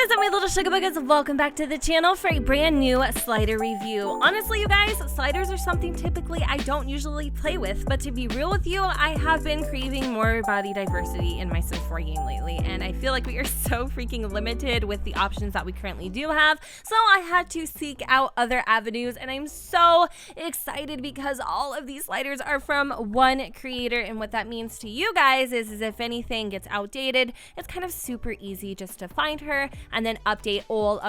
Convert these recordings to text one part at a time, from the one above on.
What's up, my little sugar buggers? Welcome back to the channel for a brand new slider review. Honestly, you guys, sliders are something typically I don't usually play with, but to be real with you, I have been craving more body diversity in my Sims 4 game lately, and I feel like we are so freaking limited with the options that we currently do have, so I had to seek out other avenues, and I'm so excited because all of these sliders are from one creator, and what that means to you guys is if anything gets outdated, it's kind of super easy just to find her and then update all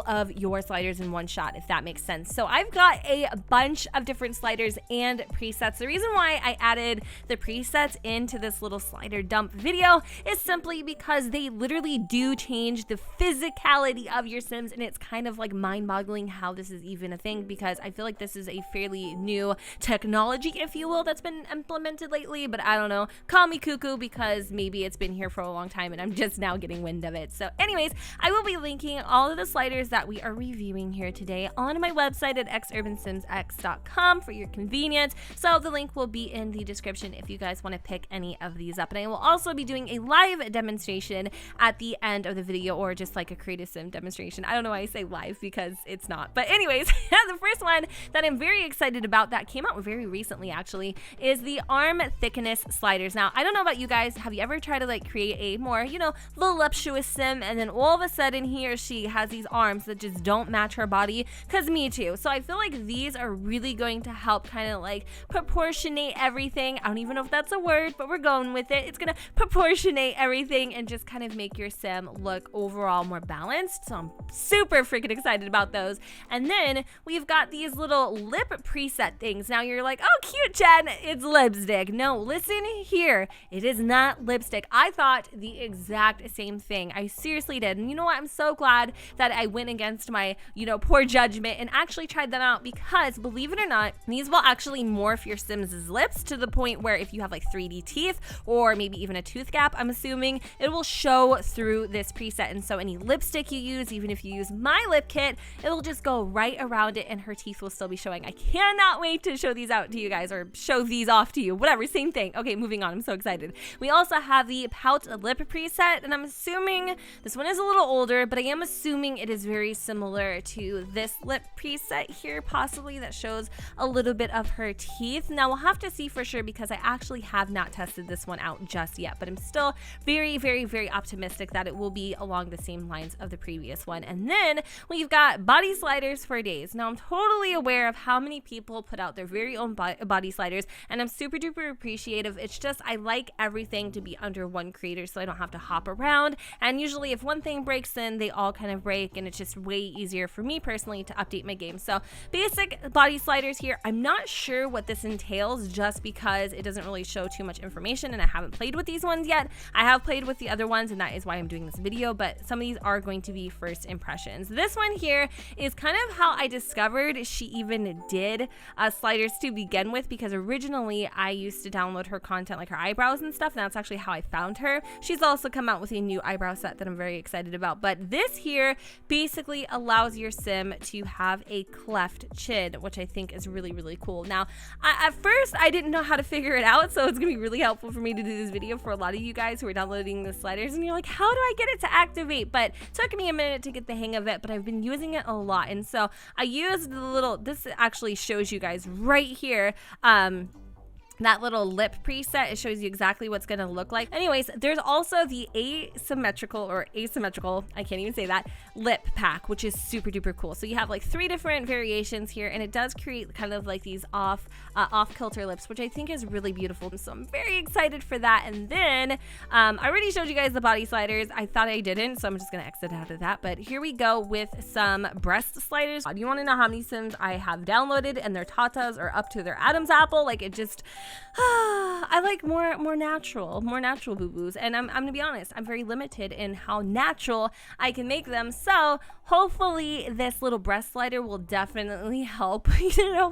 of your sliders in one shot, if that makes sense. So I've got a bunch of different sliders and presets. The reason why I added the presets into this little slider dump video is simply because they literally do change the physicality of your Sims, and it's kind of like mind-boggling how this is even a thing, because I feel like this is a fairly new technology, if you will, that's been implemented lately, but I don't know, call me cuckoo because maybe it's been here for a long time and I'm just now getting wind of it. So anyways, I will be linking all of the sliders that we are reviewing here today on my website at xurbansimsx.com for your convenience. So the link will be in the description if you guys want to pick any of these up. And I will also be doing a live demonstration at the end of the video, or just like a creative sim demonstration. I don't know why I say live because it's not. But anyways, the first one that I'm very excited about that came out very recently actually is the arm thickness sliders. Now, I don't know about you guys. Have you ever tried to like create a more, voluptuous sim, and then all of a sudden he or she has these arms that just don't match her body? Because me too. So I feel like these are really going to help kind of like proportionate everything. I don't even know if that's a word, but we're going with it. It's gonna proportionate everything and just kind of make your sim look overall more balanced. So I'm super freaking excited about those. And then we've got these little lip preset things. Now you're like, oh cute, Jen, it's lipstick. No, listen here, it is not lipstick. I thought the exact same thing. I seriously did. And you know what? I'm so glad that I went against my, poor judgment and actually tried them out, because believe it or not, these will actually morph your Sims' lips to the point where if you have like 3D teeth or maybe even a tooth gap, I'm assuming it will show through this preset. And so any lipstick you use, even if you use my lip kit, it will just go right around it and her teeth will still be showing. I cannot wait to show these out to you guys, or show these off to you, whatever, same thing. Okay, moving on. I'm so excited. We also have the Pouty Lip Preset, and I'm assuming this one is a little older, but I am assuming it is very similar to this lip preset here, possibly, that shows a little bit of her teeth. Now we'll have to see for sure, because I actually have not tested this one out just yet, but I'm still very, very, very optimistic that it will be along the same lines of the previous one. And then we've got body sliders for days. Now I'm totally aware of how many people put out their very own body sliders, and I'm super duper appreciative. It's just I like everything to be under one creator so I don't have to hop around, and usually if one thing breaks, then they all kind of break, and it's just way easier for me personally to update my game. So basic body sliders here. I'm not sure what this entails just because it doesn't really show too much information, and I haven't played with these ones yet. I have played with the other ones, and that is why I'm doing this video, but some of these are going to be first impressions. This one here is kind of how I discovered she even did sliders to begin with, because originally I used to download her content, like her eyebrows and stuff, and that's actually how I found her. She's also come out with a new eyebrow set that I'm very excited about, but this here basically allows your sim to have a cleft chin, which I think is really, really cool. Now, at first I didn't know how to figure it out, so it's gonna be really helpful for me to do this video for a lot of you guys who are downloading the sliders and you're like, how do I get it to activate? But it took me a minute to get the hang of it, but I've been using it a lot. And so I used the little, this actually shows you guys right here, that little lip preset. It shows you exactly what's going to look like. Anyways, there's also the asymmetrical, I can't even say that, lip pack, which is super duper cool. So you have like 3 different variations here, and it does create kind of like these off kilter lips, which I think is really beautiful. So I'm very excited for that. And then I already showed you guys the body sliders. I thought I didn't, so I'm just going to exit out of that. But here we go with some breast sliders. Do you want to know how many Sims I have downloaded and their tatas are up to their Adam's apple? Like, it just, I like more natural boo-boos, and I'm gonna be honest, I'm very limited in how natural I can make them. So hopefully this little breast slider will definitely help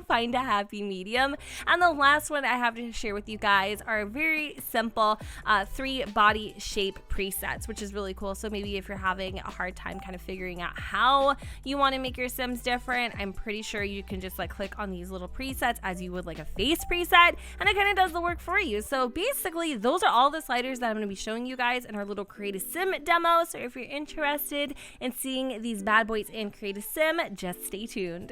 find a happy medium. And the last one I have to share with you guys are very simple 3 body shape presets, which is really cool. So maybe if you're having a hard time kind of figuring out how you want to make your Sims different, I'm pretty sure you can just like click on these little presets as you would like a face preset, and it kind of does the work for you. you. So basically, those are all the sliders that I'm going to be showing you guys in our little Create a Sim demo. So if you're interested in seeing these bad boys in Create a Sim, just stay tuned.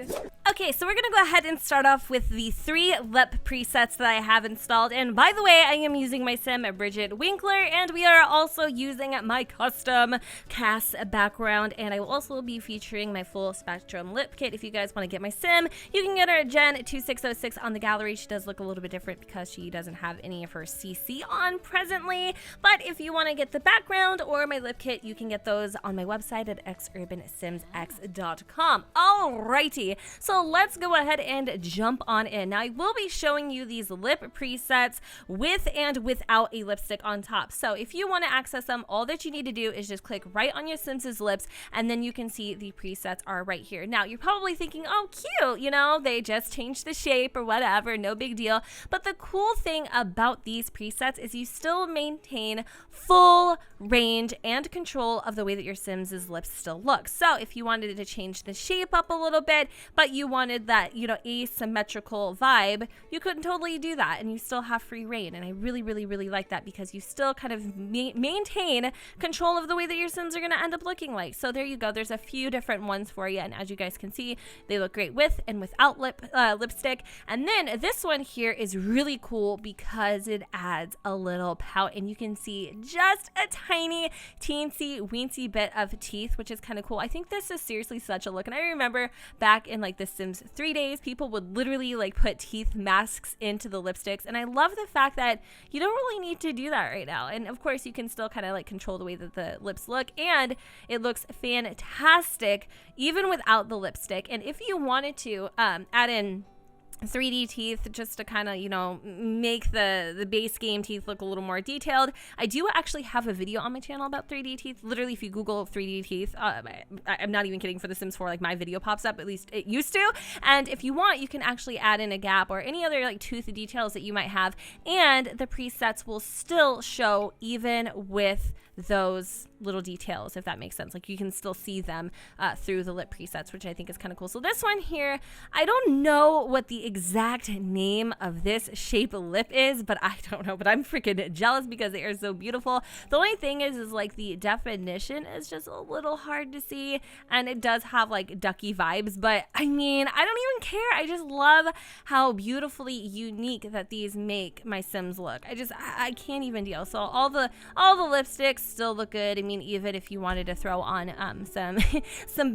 Okay, so we're going to go ahead and start off with the 3 lip presets that I have installed. And by the way, I am using my sim, Bridget Winkler, and we are also using my custom Cass background. And I will also be featuring my full spectrum lip kit. If you guys want to get my sim, you can get her at Gen 2606 on the gallery. She does look a little bit different because she doesn't have any of her CC on presently. But if you want to get the background or my lip kit, you can get those on my website at xurbansimsx.com. Alrighty, so let's go ahead and jump on in. Now I will be showing you these lip presets with and without a lipstick on top. So if you want to access them, all that you need to do is just click right on your Sims' lips, and then you can see the presets are right here. Now you're probably thinking, oh cute, you know, they just changed the shape or whatever, no big deal. But the cool thing about these presets is you still maintain full range and control of the way that your Sims' lips still look. So if you wanted to change the shape up a little bit, but you wanted that, you know, asymmetrical vibe, you could totally do that and you still have free reign. And I really like that because you still kind of maintain control of the way that your Sims are going to end up looking like. So there you go. There's a few different ones for you. And as you guys can see, they look great with and without lipstick. And then this one here is really cool because it adds a little pout, and you can see just a tiny teensy weensy bit of teeth, which is kind of cool. I think this is seriously such a look. And I remember back in like the Sims 3 days, people would literally like put teeth masks into the lipsticks. And I love the fact that you don't really need to do that right now. And of course you can still kind of like control the way that the lips look, and it looks fantastic even without the lipstick. And if you wanted to add in 3D teeth just to kind of, you know, make the base game teeth look a little more detailed, I do actually have a video on my channel about 3D teeth. Literally, if you Google 3D teeth, I'm not even kidding, for The Sims 4, like my video pops up, at least it used to. And if you want, you can actually add in a gap or any other like tooth details that you might have, and the presets will still show even with those little details, if that makes sense. Like you can still see them through the lip presets, which I think is kind of cool. So this one here, I don't know what the exact name of this shape lip is, but I don't know, but I'm freaking jealous because they are so beautiful. The only thing is like the definition is just a little hard to see, and it does have like ducky vibes, but I mean, I don't even care. I just love how beautifully unique that these make my Sims look. I can't even deal. So all the lipsticks still look good. I mean, even if you wanted to throw on some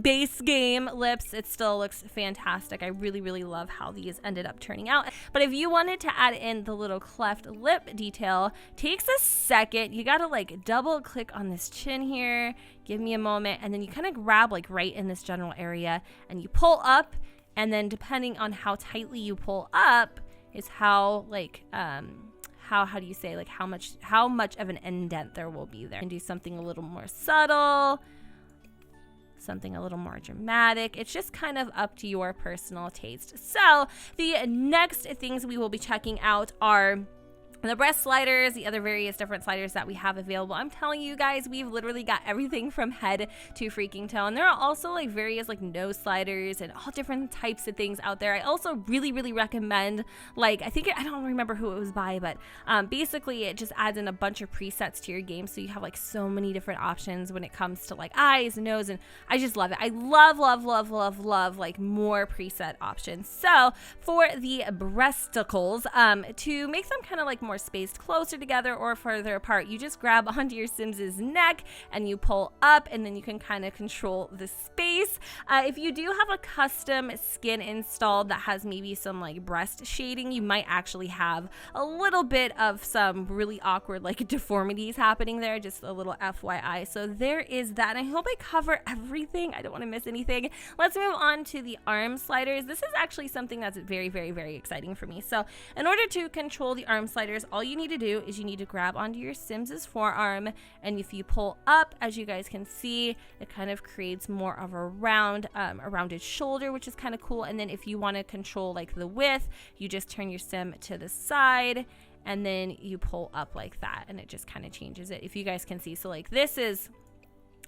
base game lips, it still looks fantastic. I really love how these ended up turning out. But if you wanted to add in the little cleft lip detail, takes a second. You gotta like double click on this chin here, give me a moment, and then you kind of grab like right in this general area and you pull up, and then depending on how tightly you pull up is how like how do you say, like how much of an indent there will be there. And do something a little more subtle, something a little more dramatic. It's just kind of up to your personal taste. So the next things we will be checking out are the breast sliders, the other various different sliders that we have available. I'm telling you guys, we've literally got everything from head to freaking toe. And there are also like various like nose sliders and all different types of things out there. I also really recommend, like, I don't remember who it was by, but basically it just adds in a bunch of presets to your game. So you have like so many different options when it comes to like eyes, nose, and I just love it. I love like more preset options. So for the breasticles, to make them kind of like more spaced closer together or further apart, you just grab onto your Sims's neck and you pull up, and then you can kind of control the space. If you do have a custom skin installed that has maybe some like breast shading, you might actually have a little bit of some really awkward like deformities happening there, just a little FYI. So there is that. And I hope I cover everything. I don't want to miss anything. Let's move on to the arm sliders. This is actually something that's very exciting for me. So in order to control the arm sliders, all you need to do is you need to grab onto your Sims's forearm, and if you pull up, as you guys can see, it kind of creates more of a rounded shoulder, which is kind of cool. And then if you want to control like the width, you just turn your Sim to the side and then you pull up like that, and it just kind of changes it, if you guys can see. So like this is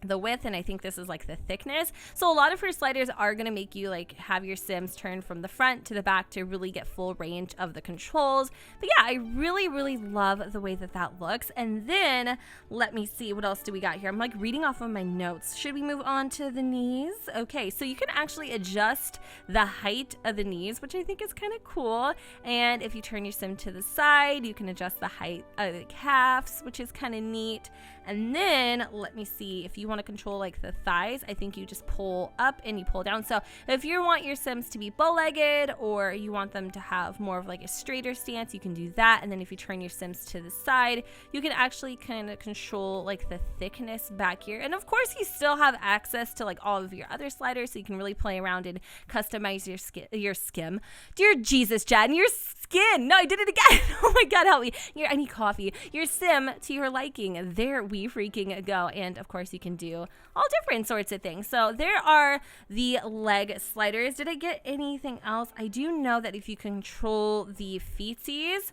the width, and I think this is like the thickness. So a lot of her sliders are going to make you like have your Sims turn from the front to the back to really get full range of the controls. But yeah, I really love the way that that looks. And then let me see, what else do we got here? I'm like reading off of my notes. Should we move on to the knees? Okay, so you can actually adjust the height of the knees, which I think is kind of cool. And if you turn your Sim to the side, you can adjust the height of the calves, which is kind of neat. And then let me see, if you want to control like the thighs, I think you just pull up and you pull down. So if you want your Sims to be bow-legged, or you want them to have more of like a straighter stance, you can do that. And then if you turn your Sims to the side, you can actually kind of control like the thickness back here. And of course you still have access to like all of your other sliders, so you can really play around and customize your skim. Dear Jesus, Jen, your skin. No, I did it again. Oh my God, help me. I need coffee. Your Sim to your liking. There we freaking go. And of course you can do all different sorts of things. So there are the leg sliders. Did I get anything else? I do know that if you control the feetsies,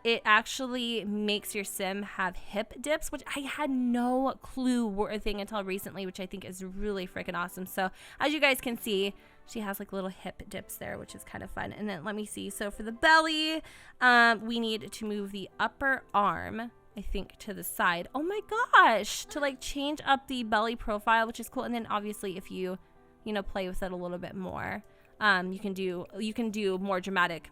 it actually makes your Sim have hip dips, which I had no clue were a thing until recently, which I think is really freaking awesome. So as you guys can see, she has like little hip dips there, which is kind of fun. And then let me see. So for the belly, we need to move the upper arm, I think, to the side. Oh my gosh, to like change up the belly profile, which is cool. And then obviously if you play with it a little bit more, you can do more dramatic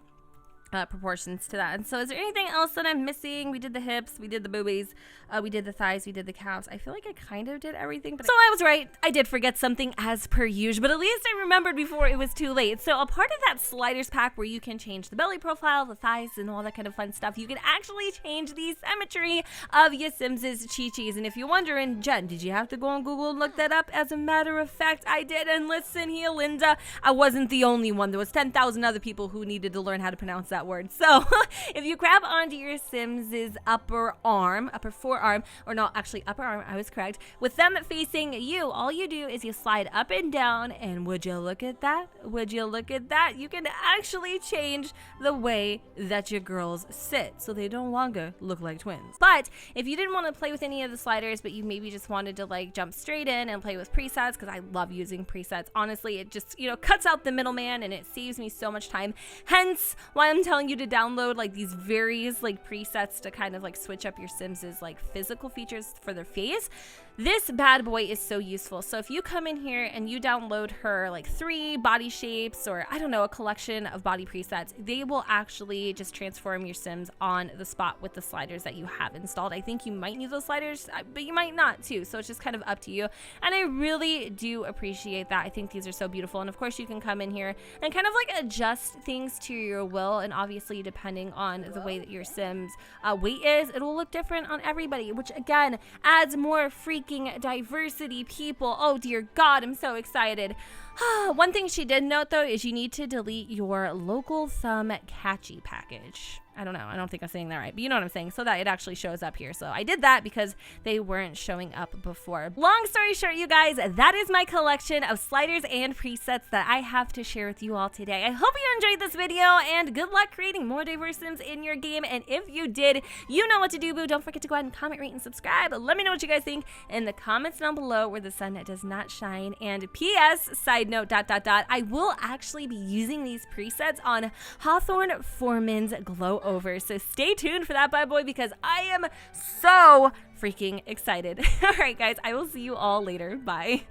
proportions to that. And so is there anything else that I'm missing? We did the hips, we did the boobies, we did the thighs, we did the calves. I feel like I kind of did everything, but so I was right. I did forget something as per usual, but at least I remembered before it was too late. So a part of that sliders pack where you can change the belly profile, the thighs, and all that kind of fun stuff, you can actually change the symmetry of your Sims' chi-chis. And if you're wondering, Jen, did you have to go on Google and look that up? As a matter of fact, I did. And listen here, Linda, I wasn't the only one. There was 10,000 other people who needed to learn how to pronounce that word. So if you grab onto your Sims' upper forearm, or no, actually upper arm, I was correct, with them facing you, all you do is you slide up and down, and would you look at that? Would you look at that? You can actually change the way that your girls sit, so they no longer look like twins. But if you didn't want to play with any of the sliders, but you maybe just wanted to like jump straight in and play with presets, because I love using presets. Honestly, it just, cuts out the middleman and it saves me so much time. Hence why I'm telling you to download like these various like presets to kind of like switch up your Sims' like physical features for their face. This bad boy is so useful. So if you come in here and you download her like 3 body shapes, or I don't know, a collection of body presets, they will actually just transform your Sims on the spot with the sliders that you have installed. I think you might need those sliders, but you might not too. So it's just kind of up to you. And I really do appreciate that. I think these are so beautiful. And of course you can come in here and kind of like adjust things to your will. And obviously depending on the way that your Sims weight is, it will look different on everybody, which again adds more freaking diversity, people. Oh dear God, I'm so excited. One thing she did note though is you need to delete your local thumb catchy package. I don't know. I don't think I'm saying that right, but you know what I'm saying, so that it actually shows up here. So I did that because they weren't showing up before. Long story short, you guys, that is my collection of sliders and presets that I have to share with you all today. I hope you enjoyed this video, and good luck creating more diverse Sims in your game. And if you did, you know what to do, boo. Don't forget to go ahead and comment, rate, and subscribe. Let me know what you guys think in the comments down below where the sun does not shine. And P.S. side note, ... I will actually be using these presets on Hawthorne Foreman's Glow Over. So stay tuned for that bad boy, because I am so freaking excited. All right, guys, I will see you all later. Bye.